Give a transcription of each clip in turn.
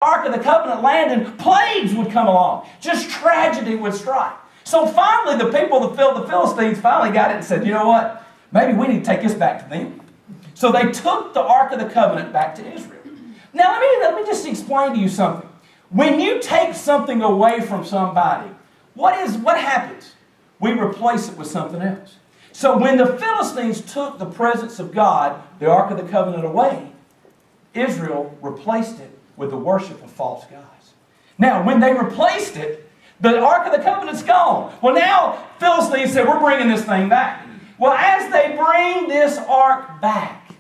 Ark of the Covenant landed, plagues would come along. Just tragedy would strike. So finally, the people, the Philistines finally got it and said, you know what? Maybe we need to take this back to them. So they took the Ark of the Covenant back to Israel. Now, let me just explain to you something. When you take something away from somebody, what happens? We replace it with something else. So when the Philistines took the presence of God, the Ark of the Covenant, away, Israel replaced it with the worship of false gods. Now, when they replaced it, the Ark of the Covenant's gone. Well, now Philistines said, we're bringing this thing back. Well, as they bring this Ark back,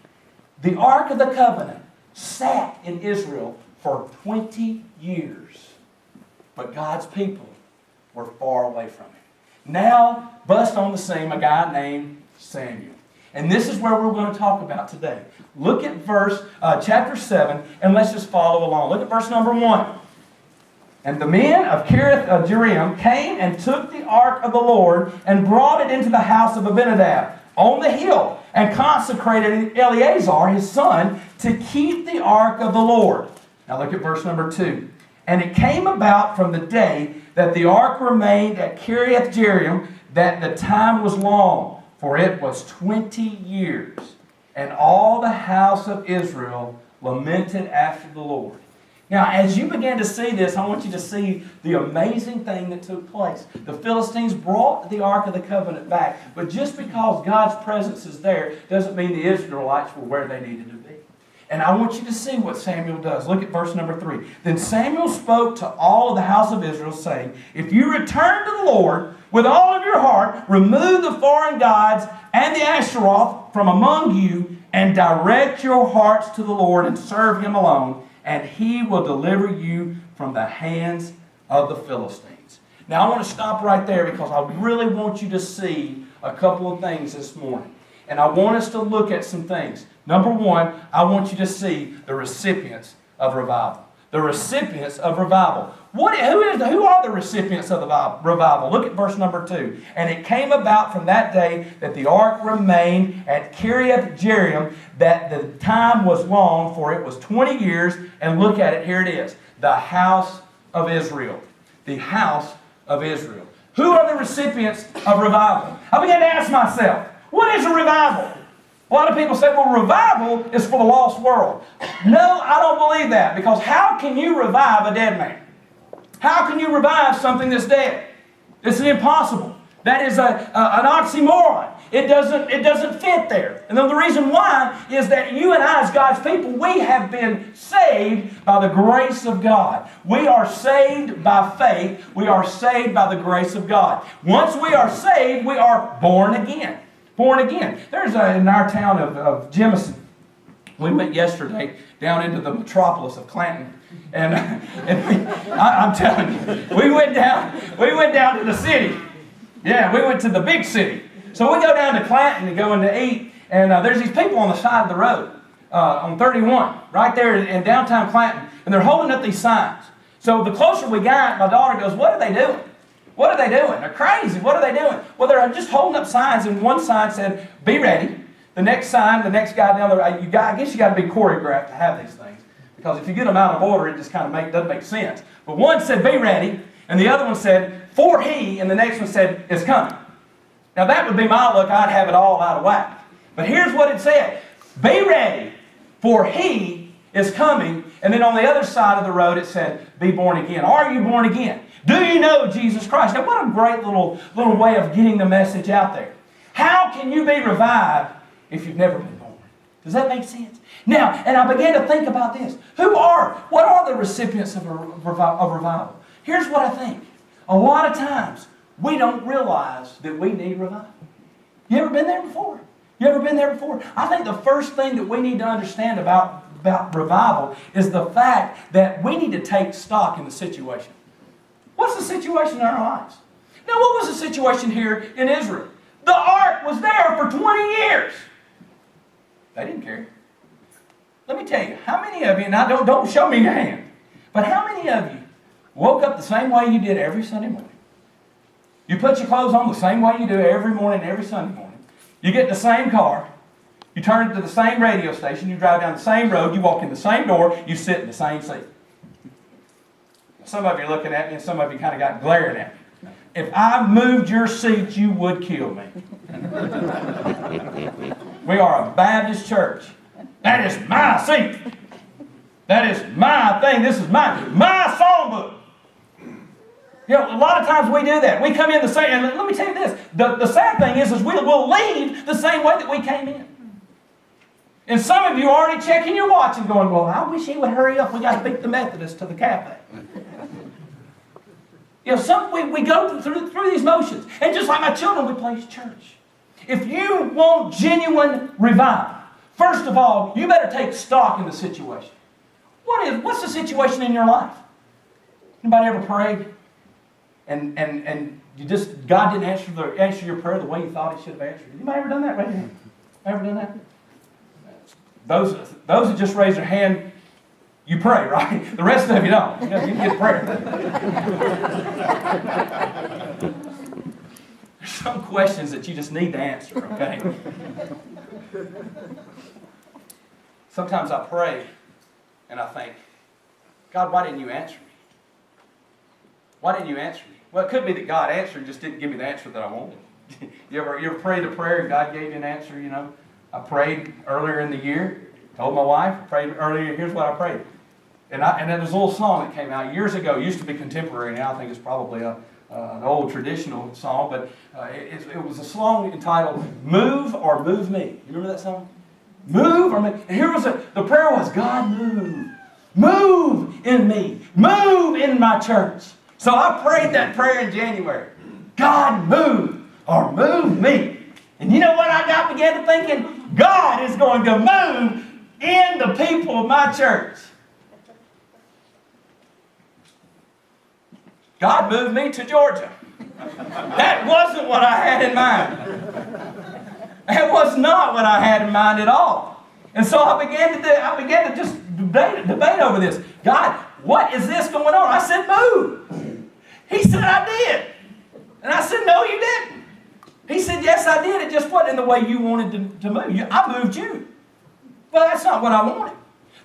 the Ark of the Covenant sat in Israel for 20 years. But God's people were far away from it. Now, bust on the scene a guy named Samuel. And this is where we're going to talk about today. Look at chapter 7, and let's just follow along. Look at verse number 1. And the men of Kiriath-jearim came and took the ark of the Lord and brought it into the house of Abinadab on the hill and consecrated Eleazar, his son, to keep the ark of the Lord. Now look at verse number 2. And it came about from the day that the ark remained at Kiriath-jearim that the time was long, for it was 20 years. And all the house of Israel lamented after the Lord. Now, as you begin to see this, I want you to see the amazing thing that took place. The Philistines brought the Ark of the Covenant back, but just because God's presence is there doesn't mean the Israelites were where they needed to be. And I want you to see what Samuel does. Look at verse number 3. Then Samuel spoke to all of the house of Israel, saying, if you return to the Lord with all of your heart, remove the foreign gods and the Asheroth from among you, and direct your hearts to the Lord and serve Him alone, and He will deliver you from the hands of the Philistines. Now I want to stop right there because I really want you to see a couple of things this morning. And I want us to look at some things. Number one, I want you to see the recipients of revival. The recipients of revival. Who are the recipients of the revival? Look at verse number 2. And it came about from that day that the ark remained at Kiriath-jearim, that the time was long, for it was 20 years. And look at it, here it is. The house of Israel. The house of Israel. Who are the recipients of revival? I began to ask myself, what is a revival? A lot of people say, well, revival is for the lost world. No, I don't believe that, because how can you revive a dead man? How can you revive something that's dead? It's impossible. That is an oxymoron. It doesn't fit there. And then the reason why is that you and I, as God's people, we have been saved by the grace of God. We are saved by faith. We are saved by the grace of God. Once we are saved, we are born again. Born again. There's in our town of Jemison. We went yesterday down into the metropolis of Clanton, and I'm telling you, we went down to the city. Yeah, we went to the big city. So we go down to Clanton and go in to eat, and there's these people on the side of the road on 31, right there in downtown Clanton, and they're holding up these signs. So the closer we got, my daughter goes, "What are they doing? What are they doing? They're crazy. What are they doing?" Well, they're just holding up signs, and one sign said, "Be ready." The next sign, the next guy down there, I guess you got to be choreographed to have these things, because if you get them out of order, it just kind of doesn't make sense. But one said, "Be ready," and the other one said, "For he," and the next one said, "Is coming." Now that would be my look. I'd have it all out of whack. But here's what it said: "Be ready, for he is coming." And then on the other side of the road, it said, "Be born again." Are you born again? Do you know Jesus Christ? Now, what a great little way of getting the message out there. How can you be revived if you've never been born? Does that make sense? Now, and I began to think about this. What are the recipients of revival? Here's what I think. A lot of times, we don't realize that we need revival. You ever been there before? You ever been there before? I think the first thing that we need to understand about revival is the fact that we need to take stock in the situation. What's the situation in our lives? Now, what was the situation here in Israel? The ark was there for 20 years. They didn't care. Let me tell you, how many of you, now don't show me your hand, but how many of you woke up the same way you did every Sunday morning? You put your clothes on the same way you do every morning, every Sunday morning. You get in the same car. You turn to the same radio station. You drive down the same road. You walk in the same door. You sit in the same seat. Some of you are looking at me and some of you kind of got glaring at me. If I moved your seat, you would kill me. We are a Baptist church. That is my seat. That is my thing. This is my songbook. You know, a lot of times we do that. We come in the same, and let me tell you this. The sad thing is we'll leave the same way that we came in. And some of you are already checking your watch and going, well, I wish he would hurry up. We got to beat the Methodists to the cafe. You know, we go through these motions. And just like my children, we play church. If you want genuine revival, first of all, you better take stock in the situation. What's the situation in your life? Anybody ever prayed and God didn't answer your prayer the way you thought He should have answered? Anybody ever done that? Raise your hand. Ever done that? Those that just raise their hand, you pray, right? The rest of you don't. You can get prayer. There's some questions that you just need to answer, okay? Sometimes I pray and I think, God, why didn't you answer me? Why didn't you answer me? Well, it could be that God answered and just didn't give me the answer that I wanted. You ever prayed a prayer and God gave you an answer, you know? I prayed earlier in the year, told my wife, I prayed earlier, here's what I prayed. And there's a little song that came out years ago. It used to be contemporary, now I think it's probably an old traditional song, but it was a song entitled, Move or Move Me. You remember that song? Move or move. And here was the prayer was, God, move. Move in me. Move in my church. So I prayed that prayer in January. God, move or move me. And you know what I began to thinking? God is going to move in the people of my church. God moved me to Georgia. That wasn't what I had in mind. That was not what I had in mind at all. And so I began to just debate over this. God, what is this going on? I said, move. He said, I did. And I said, no, you didn't. He said, yes, I did. It just wasn't in the way you wanted to move. I moved you. But that's not what I wanted.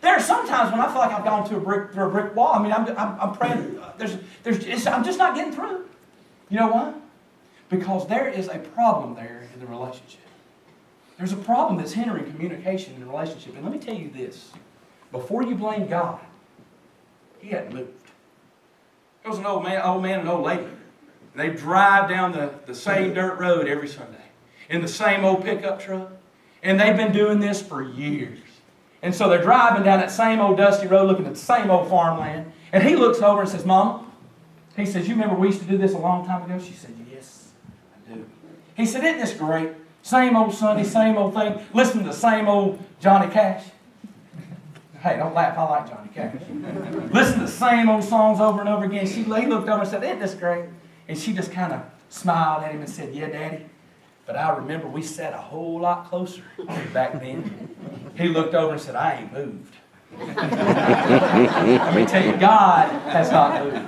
There are some times when I feel like I've gone through a brick wall. I mean, I'm praying. I'm just not getting through. You know why? Because there is a problem there in the relationship. There's a problem that's hindering communication in the relationship. And let me tell you this. Before you blame God, He hadn't moved. There was an old man and an old lady. And they drive down the same dirt road every Sunday in the same old pickup truck. And they've been doing this for years. And so they're driving down that same old dusty road looking at the same old farmland. And he looks over and says, Mama, he says, you remember we used to do this a long time ago? She said, yes, I do. He said, isn't this great? Same old Sunday, same old thing. Listen to the same old Johnny Cash. Hey, don't laugh. I like Johnny Cash. Listen to the same old songs over and over again. He looked over and said, isn't this great? And she just kind of smiled at him and said, yeah, Daddy. But I remember we sat a whole lot closer back then. He looked over and said, I ain't moved. Let me tell you, God has not moved.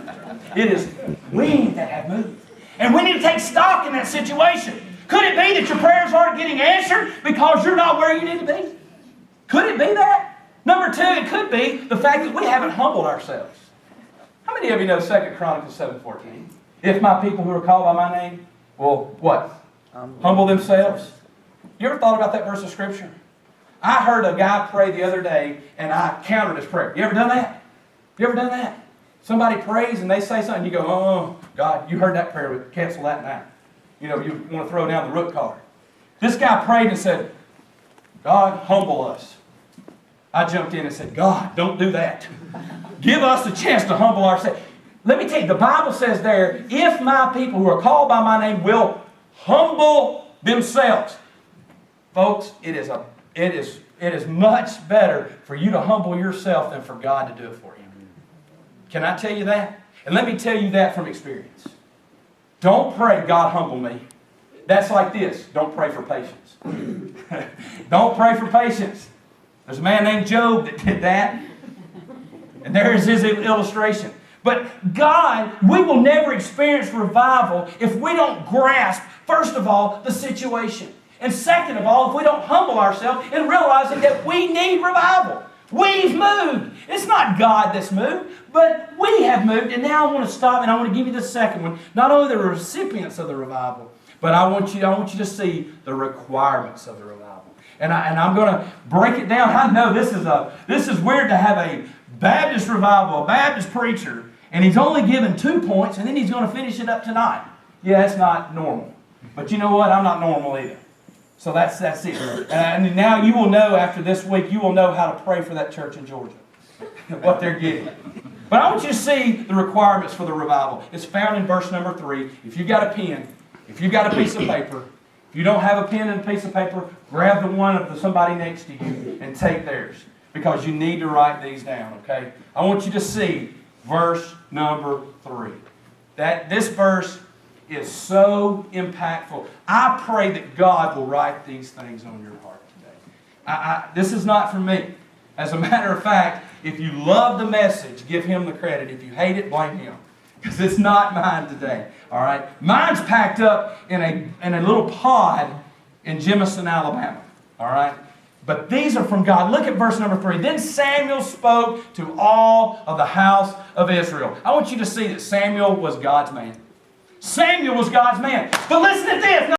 It is we that have moved. And we need to take stock in that situation. Could it be that your prayers aren't getting answered because you're not where you need to be? Could it be that? Number two, it could be the fact that we haven't humbled ourselves. How many of you know 2 Chronicles 7:14? If my people who are called by my name will, what? Humble themselves. You ever thought about that verse of Scripture? I heard a guy pray the other day, and I countered his prayer. You ever done that? You ever done that? Somebody prays, and they say something, you go, oh, God, you heard that prayer, but cancel that now. You know, you want to throw down the root card. This guy prayed and said, God, humble us. I jumped in and said, God, don't do that. Give us a chance to humble ourselves. Let me tell you, the Bible says there, if my people who are called by my name will humble themselves. Folks, it is much better for you to humble yourself than for God to do it for you. Can I tell you that? And let me tell you that from experience. Don't pray, God, humble me. That's like this. Don't pray for patience. Don't pray for patience. There's a man named Job that did that. And there's his illustration. But God, we will never experience revival if we don't grasp, first of all, the situation. And second of all, if we don't humble ourselves and realizing that we need revival. We've moved. It's not God that's moved, but we have moved. And now I want to stop and I want to give you the second one. Not only the recipients of the revival, but I want you to see the requirements of the revival. And I'm going to break it down. I know this is weird to have a Baptist revival, a Baptist preacher, and he's only given 2 points, and then he's going to finish it up tonight. Yeah, that's not normal. But you know what? I'm not normal either. So that's it. And now you will know after this week, you will know how to pray for that church in Georgia. What they're getting. But I want you to see the requirements for the revival. It's found in verse number 3. If you've got a pen, if you've got a piece of paper, if you don't have a pen and a piece of paper, grab the one of somebody next to you and take theirs. Because you need to write these down, okay? I want you to see verse number 3. This verse is so impactful. I pray that God will write these things on your heart today. This is not for me. As a matter of fact, if you love the message, give him the credit. If you hate it, blame him. Because it's not mine today. All right? Mine's packed up in a little pod in Jemison, Alabama. All right? But these are from God. Look at verse number 3. Then Samuel spoke to all of the house of Israel. I want you to see that Samuel was God's man. Samuel was God's man. But listen to this.